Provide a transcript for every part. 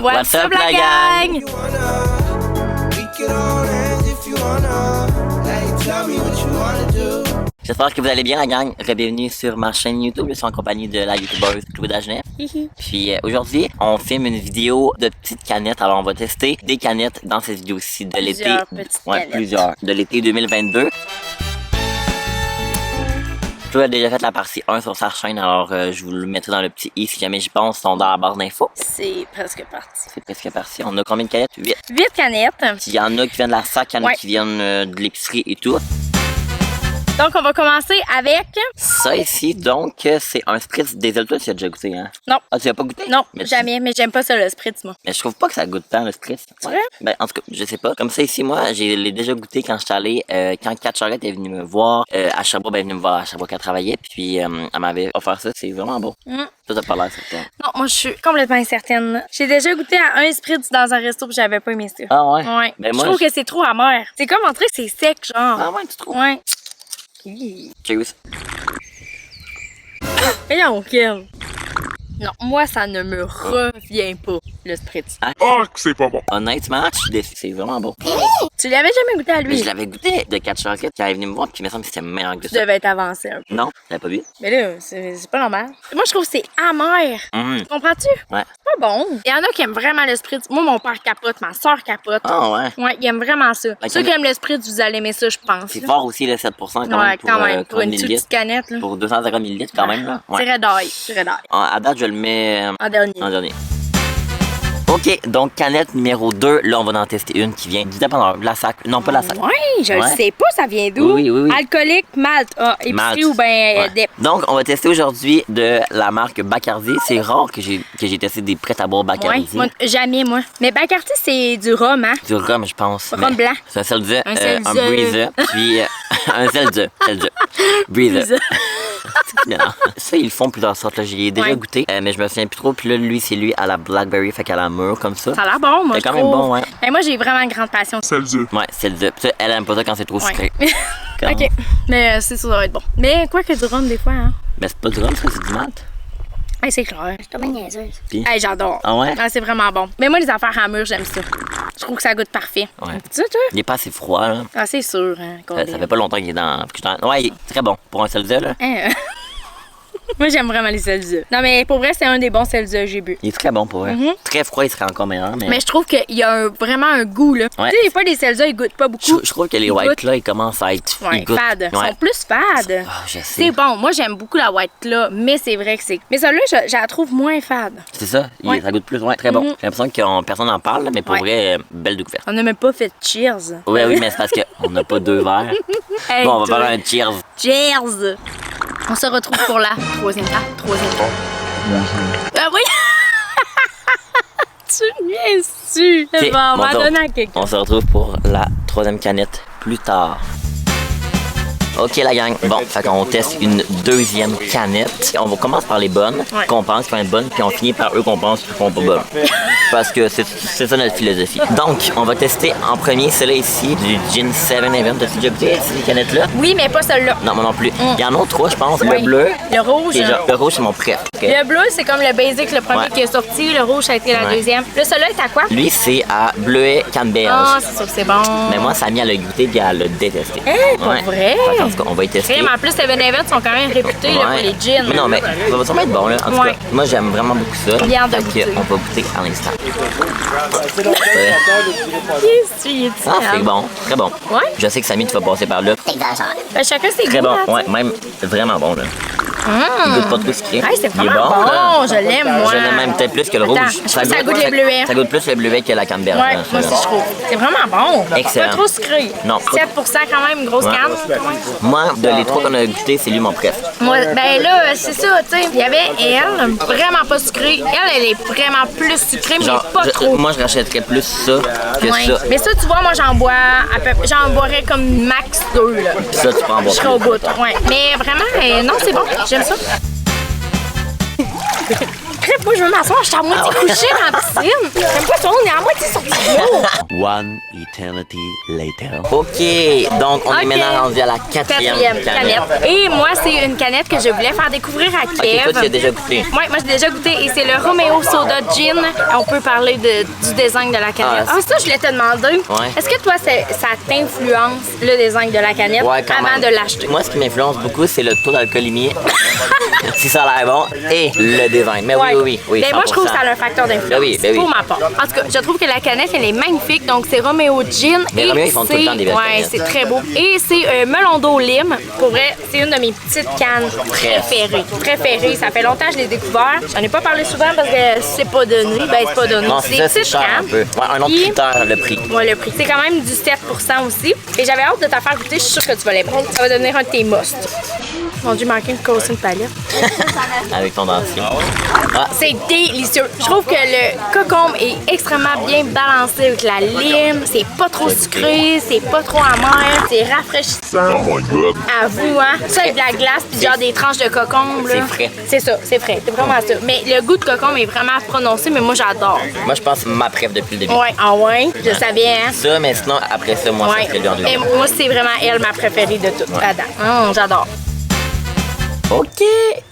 What's up la gang? J'espère que vous allez bien la gang. Bienvenue sur ma chaîne YouTube. Je suis en compagnie de la youtubeuse Chloé Dagenet. Puis aujourd'hui, on filme une vidéo de petites canettes. Alors on va tester des canettes dans cette vidéo-ci de l'été. Plusieurs. De l'été 2022. Chloé a déjà fait la partie 1 sur sa chaîne, alors je vous le mettrai dans le petit i si jamais j'y pense, ils sont dans la barre d'infos. C'est presque parti. C'est presque parti. On a combien de canettes? 8. 8 canettes. Il y en a qui viennent de la sac, il y en a qui viennent de l'épicerie et tout. Donc, on va commencer avec... Ça ici, donc, c'est un spritz diesel. Toi, tu as déjà goûté, hein? Non. Ah, tu l'as pas goûté? Non, jamais. Mais j'aime pas ça, le spritz, moi. Mais je trouve pas que ça goûte tant, le spritz. C'est vrai? Ben, en tout cas, je sais pas. Comme ça, ici, moi, l'ai déjà goûté quand j'étais allé, quand Kat Charlotte est venue me voir, à Sherbrooke, elle est venue me voir à Sherbrooke, elle travaillait, puis elle m'avait offert ça. C'est vraiment bon. Toi, t'as pas l'air certain. Non, moi, je suis complètement incertaine. J'ai déjà goûté à un spritz dans un resto, puis j'avais pas aimé ça. Ah ouais? Ouais. Ben, je moi, trouve que c'est trop amer. C'est comme on dirait que c'est sec, genre. Ah ouais, tu trouves? Ouais. Cheers. Voyons, Kim. Non, moi, ça ne me revient pas, le spritz. Ah, que c'est pas bon. Honnêtement, je suis déçu. C'est vraiment bon. Tu l'avais jamais goûté à Mais lui? je l'avais goûté de Kat Charlotte quand elle est venue me voir, puis il me semble que c'était meilleur que Tu ça. devais être avancé un peu. Non, tu l'avais pas vu? Mais là, c'est pas normal. Moi, je trouve que c'est amer. Comprends-tu? Ouais. C'est pas bon. Il y en a qui aiment vraiment le spritz. Moi, mon père capote, ma soeur capote. Ah ouais. Ouais, ils aiment vraiment ça. Ok, Ceux qui aiment le spritz, vous allez aimer ça, je pense. C'est là. fort aussi, le 7% quand même. Ouais, quand même. Pour Pour une 1000 toute petite canette, là. Pour 250 ml quand même, là. Ouais. C'est rédaille. C'est rédaille. À date, je le mets En dernier. en dernier. OK, donc canette numéro 2. Là, on va en tester une qui vient du dépanneur, de la sac. Non, pas la sac. Ouais, je le Ouais. sais pas, ça vient d'où? Oui. Alcoolique, malt. Ah, épicerie Malt. ou ben Ouais. dep. Donc, on va tester aujourd'hui de la marque Bacardi. C'est rare que j'ai testé des prêts à boire Ouais, Bacardi. moi, jamais, moi. Mais Bacardi, c'est du rhum, hein? Du rhum, je pense. Rhum mais blanc. C'est un seltzer, Un un seltzer. breezer, puis un seltzer. Breezer. Non. Ça, ils le font plusieurs sortes. Là. J'y ai déjà Ouais. goûté, mais je me souviens plus trop. Puis là, lui, c'est lui à la blackberry, fait qu'à la mûre, comme ça. Ça a l'air bon, moi, C'est je quand même trouve. bon, ouais. Mais moi, j'ai vraiment une grande passion. C'est le dieu. Ouais, seltzer. Puis ça, elle aime pas ça quand c'est trop Ouais. sucré. OK. Mais c'est sûr, ça va être bon. Mais quoi que du rhum, des fois, hein? Mais c'est pas du rhum, ça, c'est du malt. Hey, c'est clair. Je suis tombée niaiseuse. Puis? Hey, j'adore. Ah ouais? C'est vraiment bon. Mais moi, les affaires à mûre, j'aime ça. Je trouve que ça goûte parfait. Ouais. Tu sais, toi? Il est pas assez froid, là. Ah, c'est sûr, hein. Ça fait pas longtemps qu'il est dans. Ouais, il est très bon pour un seltzer, là. Hein? Moi, j'aime vraiment les seltzers. Non, mais pour vrai, c'est un des bons seltzers que j'ai bu. Il est très bon pour vrai. Très froid, il serait encore meilleur, mais. Mais je trouve qu'il y a vraiment un goût, là. Ouais. Tu sais, des fois, les seltzers, ils goûtent pas beaucoup. Je trouve que les Ils white goûtent. là, ils commencent à être. Ouais, ils goûtent. fades. Ils Ouais. sont plus fades. Ah, je sais. C'est bon. Moi, j'aime beaucoup la white là, mais c'est vrai que c'est. Mais celle-là, je la trouve moins fade. C'est ça, Ouais. ça goûte plus. Ouais, très bon. J'ai l'impression que personne n'en parle, là, mais pour Ouais. vrai, belle découverte. On n'a même pas fait cheers. Oui, mais c'est parce qu'on n'a pas 2 verres. Hey, Bon, on va toi. faire un cheers. Cheers! On se retrouve pour la troisième fois. Ah oui! Tu viens-tu? Ok, Bon, on mon va tour. donner à quelqu'un. On se retrouve pour la 3e canette plus tard. OK, la gang. Bon, fait qu'on teste une 2e canette. On va commencer par les bonnes, Ouais. qu'on pense qu'ils vont être bonnes, puis on finit par eux qu'on pense qu'ils seront pas bonnes. Parce que c'est ça notre philosophie. Donc, on va tester en premier celle-là ici, du Gin 7 Event. T'as-tu déjà goûté ces canettes-là? Oui, mais pas celle-là. Non, moi non plus. Il y en a 3, je pense. Oui. Le bleu. Le rouge. Et genre, le rouge, c'est mon préf. OK. Le bleu, c'est comme le basic, le premier Ouais. qui est sorti. Le rouge, ça a été la Ouais. deuxième. Là, celui-là est à quoi? Lui, c'est à bleuet canneberge. Ah, c'est sûr que c'est bon. Mais moi, Samy, elle l'a goûté puis elle l'a détesté. Pour vrai? Fait qu'en tout cas, on va y tester. Crème, en plus, les Event sont quand même réputés là, pour les gins. Mais non, mais ça va sûrement être bon, là. En tout Ouais. cas, moi, j'aime vraiment beaucoup ça. Bien de Fait que goûter. on va goûter à l'instant. Qu'est-ce que tu es Ah, c'est bon. Très bon. Ouais? Je sais que Samy, tu vas passer par là. T'exagères. Ben, chacun ses Très goûts. bon. là, Ouais, même vraiment bon, là. Il goûte pas trop sucré. Hey, c'est Il est vraiment bon. là. Je l'aime, moi. Je l'aime même peut-être plus que le Attends, rouge. je trouve que ça goûte les bleuets. Ça goûte plus le bleuet que la canneberge. Ouais, hein, moi ça, aussi, là. je trouve. C'est vraiment bon. Excellent. Pas trop sucré. Non. 7% quand même, une grosse Ouais. canne. quand même. Moi, de les 3 qu'on a goûté, c'est lui mon préf. Moi, ben là, c'est ça, tu sais. Il y avait elle, vraiment pas sucrée. Elle est vraiment plus sucrée, mais Genre, pas trop. moi, je rachèterais plus ça que Ouais. ça. Mais ça, tu vois, moi, j'en bois j'en boirais comme max 2, là. Ça, tu peux en Je boire serais au plus. bout. Ouais. Mais vraiment, non, c'est bon. J'aime ça. Crêpe, moi, je veux m'asseoir. Je suis à moitié couchée dans la piscine. J'aime pas attention, on est à moitié sorti de l'eau. One eternity later. OK, donc on est maintenant rendu à la quatrième canette. Et moi, c'est une canette que je voulais faire découvrir à Kev. OK, toi, tu as déjà goûté. Oui, moi j'ai déjà goûté et c'est le Romeo Soda Gin. On peut parler du design de la canette. Ah, Ça, je voulais te demander. Ouais. Est-ce que toi, ça t'influence le design de la canette Quand avant même. de l'acheter? Moi, ce qui m'influence beaucoup, c'est le taux d'alcoolémie. Si ça a l'air bon. Et le design. Mais Ouais. oui. Ben, moi, je trouve que 100%. ça a un facteur d'influence. Ben oui. Pour ma part. En tout cas, je trouve que la canette, elle est magnifique. Donc, c'est Romeo Gin. Mais et Romeo, ils font tout le temps des belles Ouais, canettes. c'est très beau. Et c'est melon d'eau lime. Pour vrai, c'est une de mes petites cannes préférées. Ça fait longtemps que je l'ai découvert. J'en ai pas parlé souvent parce que c'est pas donné. Ben, c'est pas donné. Non, C'est c'est des ça, c'est petites cher un cannes. peu. Ouais, un autre Puis- critère, le prix. Ouais, le prix. C'est quand même du 7% aussi. Et j'avais hâte de te faire goûter. Je suis sûre que tu vas l'aimer. Ça va devenir un de tes musts. Mon Dieu, manqué de casser une palette. Avec ton dentier. C'est délicieux. Je trouve que le cocombe est extrêmement bien balancé avec la lime. C'est pas trop sucré, c'est pas trop amer, c'est rafraîchissant. Oh my god. À vous, hein? Ça avec de la glace puis genre des tranches de cocombe, là. C'est frais. C'est ça, c'est frais. C'est vraiment ça. Mais le goût de cocombe est vraiment prononcé, mais moi j'adore. Moi, je pense ma préf depuis le début. Ouais, ah ouais, je savais, hein? Ça, mais sinon, après ça, moi, ça serait le Mais deuxième. moi, c'est vraiment elle, ma préférée de toutes. À date. J'adore. OK.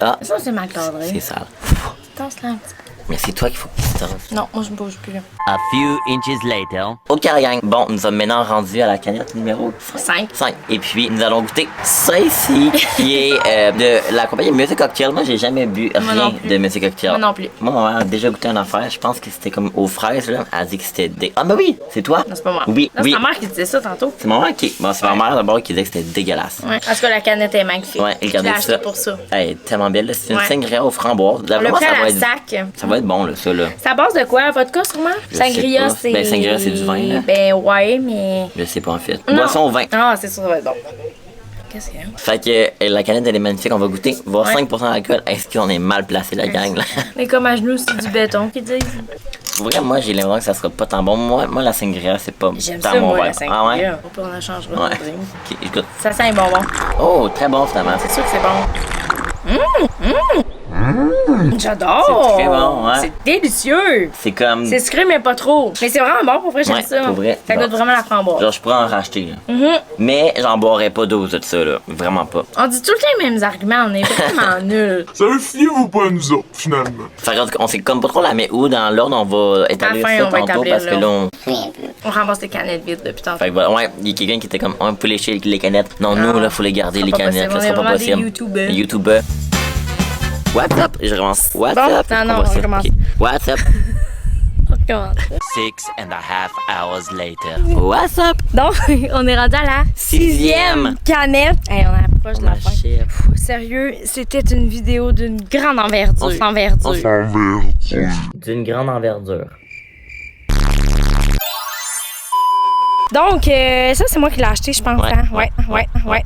Ah, Ça, c'est ma cadrée. c'est sale. Tasse-la un petit peu. Mais c'est toi qu'il faut que tu tasses. Non, moi, je me bouge plus, là. A few inches later. OK, la gang. Bon, nous sommes maintenant rendus à la canette numéro 5. 5. Et puis, nous allons goûter ça ici, qui est de la compagnie Monsieur Cocktail. Moi, j'ai jamais bu Moi rien non plus. de Monsieur Cocktail. Moi non plus. Moi, ma mère a déjà goûté une affaire. Je pense que c'était comme aux fraises, là. Elle a dit que c'était Ah, ben oui, c'est toi? Non, c'est pas moi. Oui, Non, oui. c'est ta mère qui disait ça tantôt. C'est ma mère qui. Bon, c'est ma mère d'abord qui disait que c'était dégueulasse. Ouais. En tout cas, la canette est magnifique. Ouais, Je regardez l'ai acheté ça. pour ça. Elle est tellement belle, là. C'est une Ouais. sangria aux framboises. On l'a Vraiment, pris ça à va la être. sac. Ça va être bon, là, ça, là. C'est à base de quoi? Vodka, sûrement? Je sais Sangria, pas. c'est... Ben, sangria, c'est du vin, là. Ben, ouais, mais... Je sais pas, en fait. Non. Boisson au vin. Ah, c'est sûr, ça va être bon. Qu'est-ce qu'il y a? Fait que la canette, elle est magnifique. On va goûter. Voir Ouais. 5% d'alcool. Est-ce qu'on est mal placé, la gang, là? Mais comme à genoux, c'est du béton qu'ils disent. Pour vrai, moi, j'ai l'impression que ça sera pas tant bon. Moi la sangria, c'est pas J'aime tant ça, mon moi, la vibe. sangria. Ah ouais? On en changera. Ouais. Ok, je goûte. Ça sent un bonbon. Oh, très bon, finalement. C'est sûr que c'est bon. J'adore! C'est très bon, ouais. C'est délicieux! C'est comme. C'est sucré, mais pas trop. Mais c'est vraiment bon, pour vrai, j'aime Ouais, ça. pour vrai. Ça Bon. goûte vraiment la framboise. Genre, je pourrais en racheter, là. Mais j'en boirais pas 12 de ça, là. Vraiment pas. On dit tout le temps les mêmes arguments, on est vraiment nuls. Ça veut fiez-vous pas à nous autres, finalement. Fait qu'on sait comme pas trop la met où dans l'ordre, on va établir À la fin, ça on va tantôt établir parce que là, l'ordre. on. On ramasse les canettes vides depuis tantôt. Fait que voilà, ouais, il y a quelqu'un qui était comme, on peut lécher les canettes. Non, nous, Non. là, faut les garder, Ça les sera pas canettes. possible, Ça on sera est pas vraiment des possible. YouTubers. Les YouTubers. What's up? Je recommence. What's Bon, up? non, va on se- recommence. ok. What's up? On recommence. 6.5 hours later. What's up? Donc, on est rendu à la 6e canette. Hey, on approche de la fin. Chef. Sérieux, c'était une vidéo d'une grande envergure. D'une grande envergure. Donc, ça, c'est moi qui l'ai acheté, je pense. Ouais, Hein? ouais, Ouais.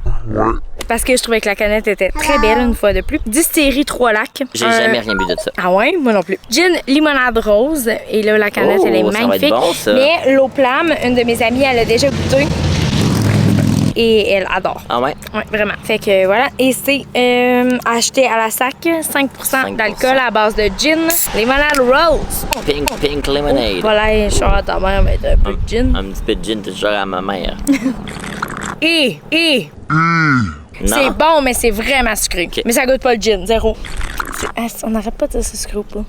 Parce que je trouvais que la canette était très belle, une fois de plus. Distillerie Trois-Lacs. J'ai jamais rien bu de ça. Ah ouais, moi non plus. Gin limonade rose. Et là, la canette, Oh, elle est ça va être magnifique. bon, ça. Mais l'eau plame, une de mes amies, elle a déjà goûté. Et elle adore. Ah ouais? Ouais, vraiment. Fait que voilà. Et c'est acheté à la sac, 5% d'alcool à base de gin, limonade rose. Pink lemonade. Voilà, et je suis à ta mère mettre un peu de gin. Un petit peu de gin, tu genre à ma mère. Et Non. c'est bon, mais c'est vraiment sucré. Ok. Mais ça goûte pas le gin, zéro. On n'arrête pas de dire c'est sucré ou pas.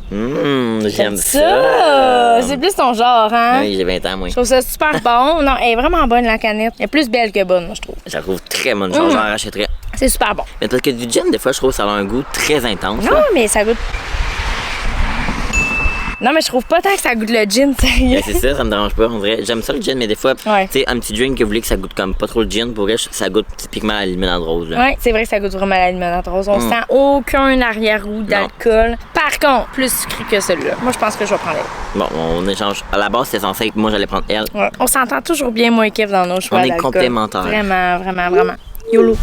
J'aime ça. C'est plus ton genre, hein? Oui, j'ai 20 ans, moi. Je trouve ça super bon. Non, elle est vraiment bonne, la canette. Elle est plus belle que bonne, moi, je trouve. Je la trouve très bonne. J'en rachèterais. C'est super bon. Mais parce que du gin, des fois, je trouve que ça a un goût très intense. Non, là. mais ça goûte... Non, mais je trouve pas tant que ça goûte le gin, sérieux. Ben, c'est ça, ça me dérange pas, on dirait. J'aime ça le gin, mais des fois, Ouais. tu sais, un petit drink que vous voulez que ça goûte comme pas trop le gin, pour vrai, ça goûte typiquement à la limonade rose. Là. Ouais, c'est vrai que ça goûte vraiment la limonade rose. On sent aucun arrière-goût d'alcool. Par contre, plus sucré que celui-là. Moi, je pense que je vais prendre elle. Bon, on échange. À la base, c'était censé être moi, j'allais prendre elle. Ouais. On s'entend toujours bien, moi et Kev, dans nos choix On est d'alcool. complémentaires. Vraiment, vraiment, vraiment. YOLO.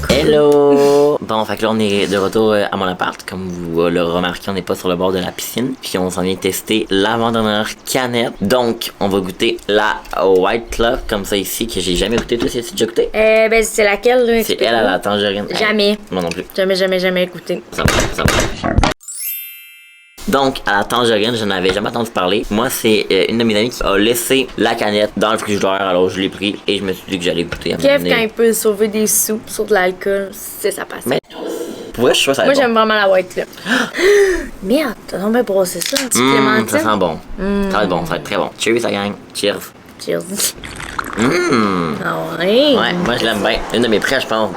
Hello! Bon, fait que là, on est de retour à mon appart. Comme vous le remarquez, on n'est pas sur le bord de la piscine. Puis on s'en vient tester l'avant-dernière canette. Donc, on va goûter la White Claw, comme ça ici, que j'ai jamais goûté. Toi, c'est déjà goûté? Ben, c'est laquelle, là? C'est elle à la tangerine. Jamais. Moi non plus. Jamais, jamais, jamais écouté. Ça va. Donc, à la tangerine, je n'avais jamais entendu parler. Moi, c'est une de mes amies qui a laissé la canette dans le frigidaire, alors je l'ai pris et je me suis dit que j'allais goûter. Kev, quand il peut sauver des sous sur de l'alcool, c'est sa passion. Mais pour vrai, je suis sûr que ça va Moi, être j'aime vraiment la white là. Merde, t'as donc bien brossé ça, un petit clémentine. Ça sent bon. Ça va être bon, ça va être très bon. Cheers, la gang. Cheers. Cheers. Ah ouais. Ouais, moi je l'aime bien. Une de mes prêts, je pense.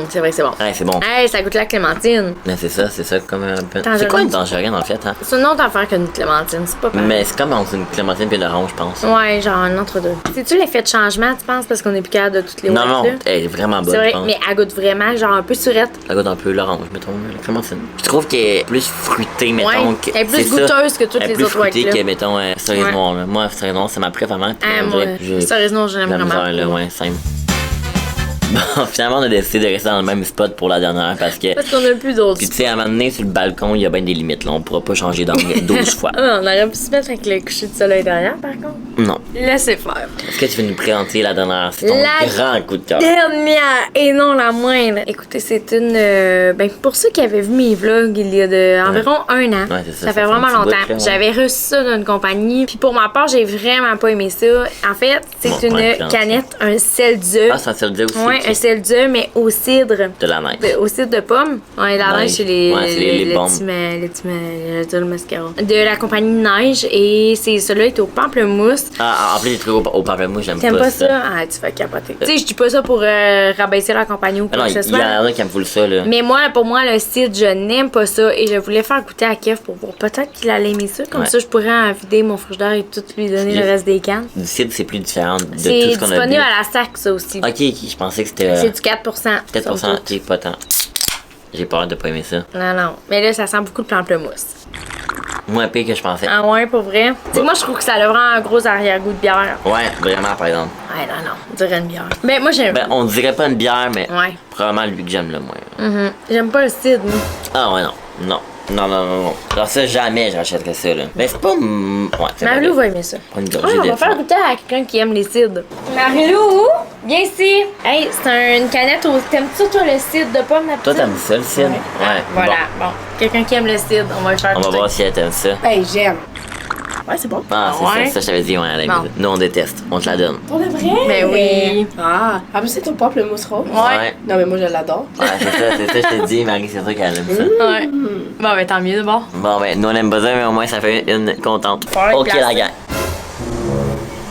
C'est vrai que c'est bon. Ouais, c'est bon. Hey, ça goûte la clémentine. Mais c'est ça, comme un peu. Tangerine. C'est quoi une tangerine en fait, hein? C'est une autre affaire qu'une clémentine, c'est pas pareil. Mais c'est comme entre une clémentine et une orange, je pense. Ouais, genre un entre-deux. C'est-tu l'effet de changement, tu penses, parce qu'on est plus capable de toutes les Non, whites, non, là? elle est vraiment bonne, C'est vrai, je pense. mais elle goûte vraiment genre un peu surette. Ça goûte un peu l'orange, mettons, la clémentine. Je trouve qu'elle est plus fruitée, mettons. Ouais, que... elle est plus c'est ça. goûteuse que toutes Elle est les plus autres whites, fruitée là. que, mettons, cerise Ouais. noire, là. Moi, cerise noire, c'est ma préférée. Ah, moi, cerise noire, je l'aime la vraiment. misère, là, ouais, simple. Bon, finalement, on a décidé de rester dans le même spot pour la dernière parce que. Parce qu'on a plus d'autres. Puis, tu sais, à un moment donné, sur le balcon, il y a bien des limites, là. On pourra pas changer d'angle 12 fois. Ah, on aurait pu se mettre avec le coucher de soleil derrière, par contre. Non. Laissez faire. Est-ce que tu veux nous présenter la dernière? C'est ton La grand coup de cœur. Dernière et non la moindre. Écoutez, c'est une. Ben, pour ceux qui avaient vu mes vlogs il y a environ un an, Ouais, c'est ça, ça fait fait un vraiment petit bout, longtemps. là, ouais. J'avais reçu ça d'une compagnie. Puis pour ma part, j'ai vraiment pas aimé ça. En fait, c'est Bon, une ouais, clairement. canette, un sel d'œuf. Ah, ça se le dit aussi. Ouais, ok. un sel d'œuf, mais au cidre. De la neige. Au cidre de pomme. Ouais, la Neige. neige, c'est les, Ouais, c'est les bombes. le mascara. De la compagnie Neige. Et c'est celui-là est au pamplemousse. Ah, en plus, les trucs au pamplemousse, j'aime T'aimes pas pas ça? Ah, tu vas capoter. Tu sais, je dis pas ça pour rabaisser la compagnie ou Ah quoi non, que il ce y soit. en a qui aiment full ça, là. Mais moi, pour moi, le cidre, je n'aime pas ça. Et je voulais faire goûter à Kev pour voir peut-être qu'il allait aimer ça. Comme Ouais. ça, je pourrais en vider mon frigidaire et tout lui donner le reste des cannes. Du cidre, c'est plus différent de tout C'est ce qu'on a bu. disponible à la sac, ça aussi. Ok, je pensais que c'était. C'est du 4%. 4%, somme toute. ok, pas tant. J'ai peur de pas aimer ça. Non, non. Mais là, ça sent beaucoup de pamplemousse. Moins pire que je pensais. Ah ouais, pour vrai? Tu sais, moi, je trouve que ça a vraiment un gros arrière-goût de bière. Ouais, vraiment, par exemple. Ouais, non, non. On dirait une bière. Ben, moi, j'aime. Ben, on dirait pas une bière, mais Ouais. probablement lui que j'aime le moins. J'aime pas le cidre, moi. Ah ouais, non. Non. Non, non, non, non. Alors ça, jamais j'achèterais ça, là. Mais c'est pas... Ouais, c'est Marilou va aimer ça. Pas une Ah, gorgée on va de faire fond. goûter à quelqu'un qui aime les cidres. Marilou, viens ici. Hey, c'est une canette au... T'aimes-tu ça, toi, le cidre de pomme, la petite? Toi, t'aimes ça, le cidre? Ah, Ouais. voilà, bon. Quelqu'un qui aime le cidre, on va le faire Bon, on va goûter. voir si elle aime ça. Ben, j'aime. Ouais, c'est bon. Ah, c'est ouais. ça, je t'avais dit, ouais, elle aime Bon. ça. Nous, on déteste. On te la donne. Pour de vrai? Ben oui. Ah, en plus, c'est ton pamplemousse rose. Ouais. Non, mais moi, je l'adore. Ouais, c'est ça, je t'ai dit, Marie, c'est sûr qu'elle aime ça. Ouais. Bon, ben, tant mieux, bon. Bon, ben, nous, on aime pas ça, mais au moins, ça fait une contente. Faire Ok, placer. la gang.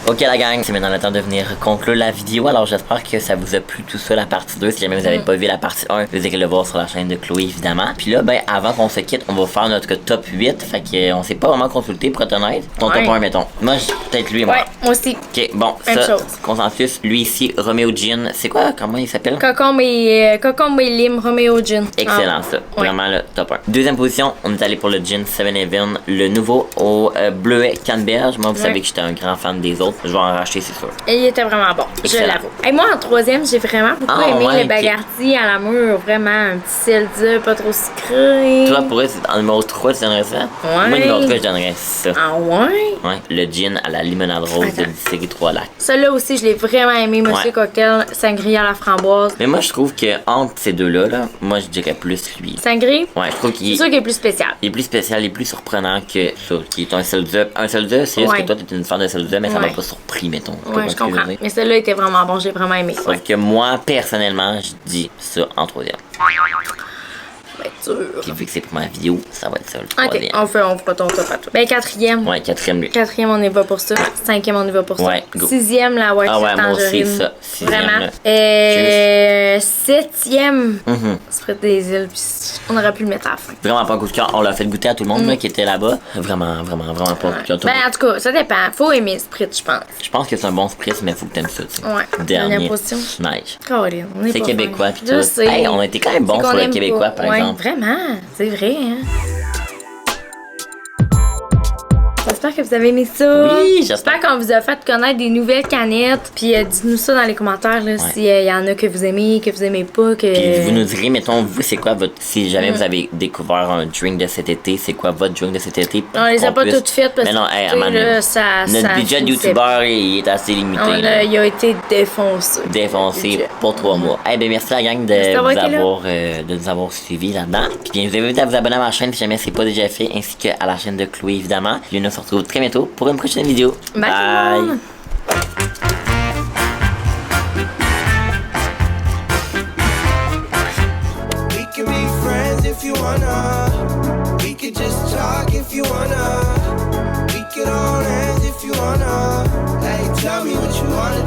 Ok, la gang, c'est maintenant le temps de venir conclure la vidéo. Alors, j'espère que ça vous a plu tout ça, la partie 2. Si jamais vous n'avez pas vu la partie 1, vous irez le voir sur la chaîne de Chloé, évidemment. Puis là, ben, avant qu'on se quitte, on va faire notre top 8. Fait que on s'est pas vraiment consulté, pour être honnête. Ton Ouais. top 1, mettons. Moi, peut-être lui, moi. Ouais, moi aussi. Ok, bon, Même ça, chose. consensus. Lui ici, Romeo Gin. C'est quoi, comment il s'appelle? Cocombe et lime, Romeo Gin. Excellent, ça. Vraiment le top 1. Deuxième position, on est allé pour le gin 7-Eleven, le nouveau au bleuet canneberge. Moi, vous savez que j'étais un grand fan des autres. Je vais en racheter, c'est sûr. Et il était vraiment bon, je Excellent. l'avoue. Et moi, en troisième, j'ai vraiment beaucoup Ah, aimé ouais, le Bagardi à la mûre. Vraiment, un petit sel d'œuf, pas trop sucré. Toi, pour eux, en numéro 3, tu donnerais ça? Ouais. Moi, numéro 3, je donnerais ça. Ah ouais? Ouais, le gin à la limonade rose de Attends. distillerie 3 lacs. Celui-là aussi, je l'ai vraiment aimé, Monsieur Ouais. Cocktail, sangria à la framboise. Mais moi, je trouve que entre ces deux-là, là, moi, je dirais plus lui. Sangria, Ouais, je trouve c'est qu'il sûr qu'il est plus spécial. il est plus spécial, il est plus surprenant que ça, qui est un sel d'œuf. Un sel d'œuf, c'est juste Ouais. que toi, t'es une fan de sel d'œuf, mais ça m'a Ouais. pas surpris, mettons. Ouais, je comprends. Mais celui-là était vraiment bon, j'ai vraiment aimé. Sauf que moi, personnellement, je dis ça en troisième. Ça va être dur. Puis vu que c'est pour ma vidéo, ça va être ça le Ok, troisième. on fera ton top à toi. Ben, quatrième. Ouais, quatrième lui. Quatrième, on y va pour ça. Cinquième, on y va pour ça. Ouais, go. Sixième, la white Ah ouais, moi aussi, tangerine. ça. Sixième, Vraiment. là. Septième, Mhm. c'est près des îles, puis on aurait pu le mettre à la fin. Vraiment pas un coup de cœur. On l'a fait goûter à tout le monde là, qui était là-bas. Vraiment, vraiment, vraiment pas un coup de cœur. Tout le Ben, monde. en tout cas, ça dépend. Faut aimer Spritz, je pense. Je pense que c'est un bon spritz, mais faut que t'aimes ça, tu sais. Ouais. Dernier. Dernière position. Neige. Caroline, on est C'est pas québécois, fin. pis Je tout. sais. Hey, on a été quand même bons C'est sur qu'on le aime québécois, pas. par Ouais, exemple. vraiment, c'est vrai, hein. Ça j'espère que vous avez aimé ça. Oui, J'espère qu'on vous a fait connaître des nouvelles canettes. Puis dites-nous ça dans les commentaires là, s'il y en a que vous aimez pas. Puis vous nous direz, mettons, vous, c'est quoi votre. Si jamais vous avez découvert un drink de cet été, c'est quoi votre drink de cet été? On les a pas toutes faites parce mais non, que là, notre budget de youtubeur il est assez limité. Il a été défoncé. Défoncé pour 3 mois. Eh bien, merci la gang de nous avoir suivis là-dedans. Puis bien, je vous invite à vous abonner à ma chaîne si jamais c'est pas déjà fait, ainsi qu'à la chaîne de Chloé, évidemment. Puis nous se retrouve très bientôt pour une prochaine vidéo. Bye! Tout le monde. We can be friends if you wanna. We could just talk if you wanna. We could hold hands if you wanna. Hey, tell me what you wanna do.